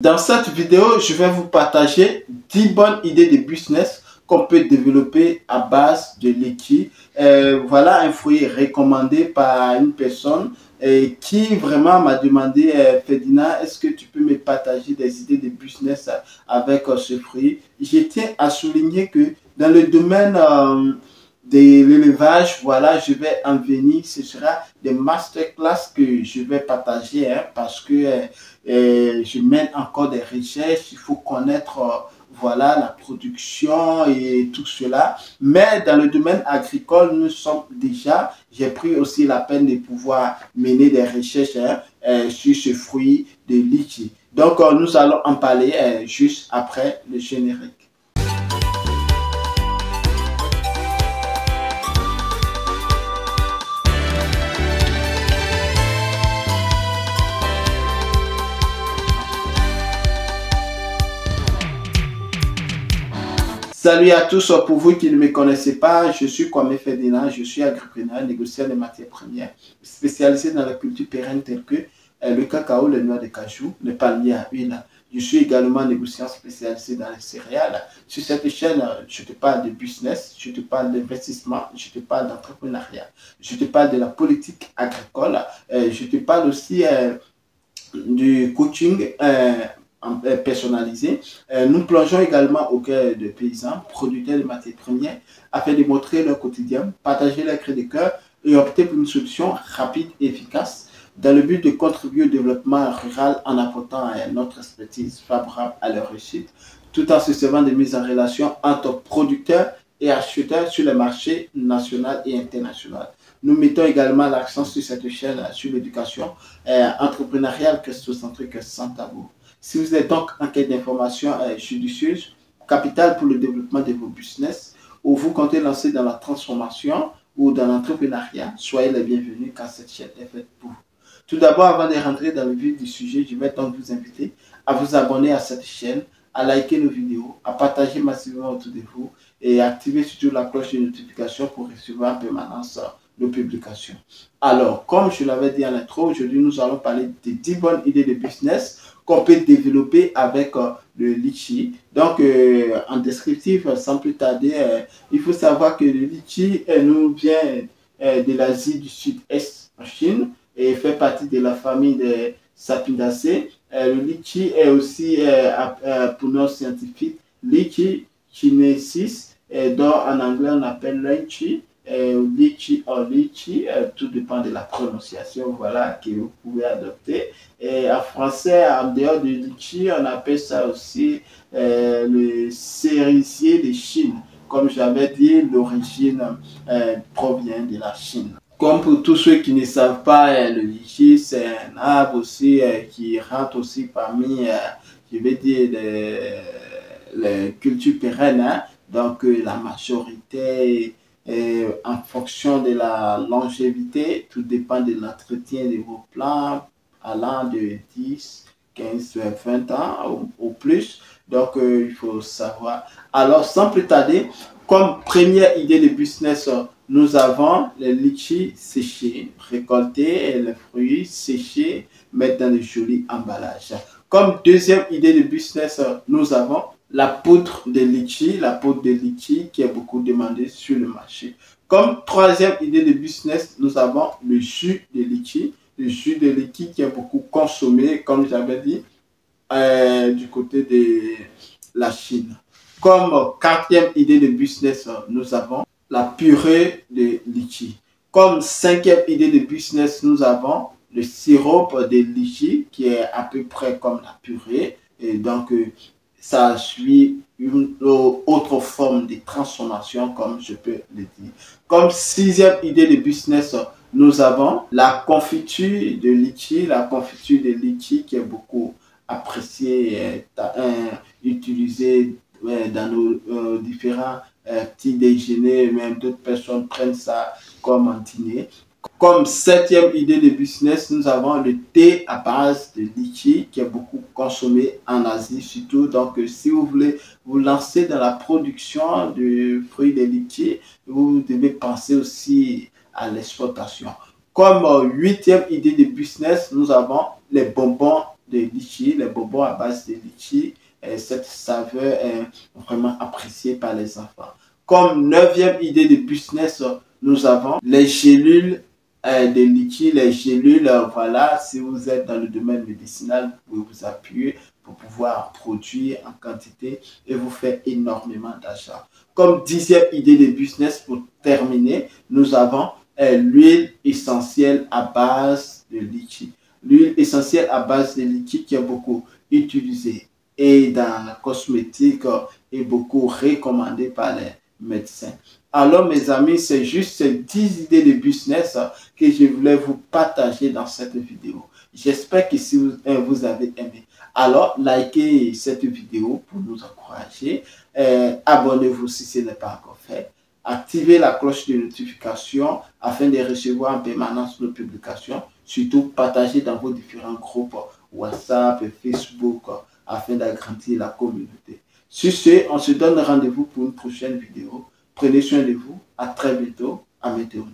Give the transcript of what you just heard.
Dans cette vidéo, je vais vous partager 10 bonnes idées de business qu'on peut développer à base de litchi. Voilà un fruit recommandé par une personne qui vraiment m'a demandé, Ferdinand, est-ce que tu peux me partager des idées de business avec ce fruit? Je tiens à souligner que dans le domaine de l'élevage, voilà, je vais en venir. Ce sera des masterclass que je vais partager parce que je mène encore des recherches. Il faut connaître voilà, la production et tout cela. Mais dans le domaine agricole, nous sommes déjà, j'ai pris aussi la peine de pouvoir mener des recherches sur ce fruit de litchi. Donc, nous allons en parler juste après le générique. Salut à tous, pour vous qui ne me connaissez pas, je suis Kwame Ferdinand, je suis agripreneur, négociateur de matières premières, spécialisé dans la culture pérenne telle que le cacao, les noix de cajou, le palmier à huile. Je suis également négociant spécialisé dans les céréales. Sur cette chaîne, je te parle de business, je te parle d'investissement, je te parle d'entrepreneuriat, je te parle de la politique agricole, je te parle aussi du coaching personnalisé. Nous plongeons également au cœur de paysans, producteurs de matières premières, afin de montrer leur quotidien, partager leur cri de cœur et opter pour une solution rapide et efficace dans le but de contribuer au développement rural en apportant notre expertise favorable à leur réussite, tout en se servant de mise en relation entre producteurs et acheteurs sur le marché national et international. Nous mettons également l'accent sur cette chaîne sur l'éducation entrepreneuriale christocentrique sans tabou. Si vous êtes donc en quête d'informations judicieuses, capitales pour le développement de vos business, ou vous comptez lancer dans la transformation ou dans l'entrepreneuriat, soyez les bienvenus car cette chaîne est faite pour vous. Tout d'abord, avant de rentrer dans le vif du sujet, je vais donc vous inviter à vous abonner à cette chaîne, à liker nos vidéos, à partager massivement autour de vous et à activer surtout la cloche de notification pour recevoir en permanence nos publications. Alors, comme je l'avais dit en intro, aujourd'hui nous allons parler de 10 bonnes idées de business qu'on peut développer avec le litchi. Donc, en descriptif, sans plus tarder, il faut savoir que le litchi nous vient de l'Asie du Sud-Est en Chine et fait partie de la famille des Sapindaceae. Le litchi est aussi, pour nos scientifiques, litchi chinensis, dont en anglais on appelle lychee. Litchi ou litchi, tout dépend de la prononciation, voilà, que vous pouvez adopter. Et en français, en dehors de litchi, on appelle ça aussi le cerisier de Chine. Comme j'avais dit, l'origine provient de la Chine. Comme pour tous ceux qui ne savent pas, le litchi, c'est un arbre aussi qui rentre aussi parmi, je vais dire, les cultures pérennes. Hein. Donc, la majorité... en fonction de la longévité, tout dépend de l'entretien de vos plants allant de 10, 15, 20 ans ou plus. Donc, il faut savoir. Alors, sans plus tarder, comme première idée de business, nous avons les litchis séchés, récolter les fruits séchés, mettre dans de jolis emballages. Comme deuxième idée de business, nous avons la poudre de litchi qui est beaucoup demandée sur le marché. Comme troisième idée de business, nous avons le jus de litchi. Le jus de litchi qui est beaucoup consommé, comme j'avais dit, du côté de la Chine. Comme quatrième idée de business, nous avons la purée de litchi. Comme cinquième idée de business, nous avons le sirop de litchi qui est à peu près comme la purée. Et donc, ça suit une autre forme de transformation, comme je peux le dire. Comme sixième idée de business, nous avons la confiture de litchi. La confiture de litchi qui est beaucoup appréciée, utilisée dans nos différents petits déjeuners. Même d'autres personnes prennent ça comme un dîner. Comme septième idée de business, nous avons le thé à base de litchi qui est beaucoup consommé en Asie surtout. Donc, si vous voulez vous lancer dans la production de fruits de litchi, vous devez penser aussi à l'exportation. Comme huitième idée de business, nous avons les bonbons de litchi, les bonbons à base de litchi. Cette saveur est vraiment appréciée par les enfants. Comme 9e idée de business, nous avons les gélules de litchi, les gélules. Voilà, si vous êtes dans le domaine médicinal, vous pouvez vous appuyer pour pouvoir produire en quantité et vous faire énormément d'argent. Comme 10e idée de business, pour terminer, nous avons l'huile essentielle à base de litchi. L'huile essentielle à base de litchi qui est beaucoup utilisée et dans la cosmétique est beaucoup recommandée par les médecins. Alors mes amis, c'est juste ces 10 idées de business que je voulais vous partager dans cette vidéo. J'espère que si vous avez aimé, alors likez cette vidéo pour nous encourager. Abonnez-vous si ce n'est pas encore fait. Activez la cloche de notification afin de recevoir en permanence nos publications. Surtout, partagez dans vos différents groupes WhatsApp et Facebook afin d'agrandir la communauté. Sur ce, on se donne rendez-vous pour une prochaine vidéo. Prenez soin de vous. À très bientôt. À bientôt.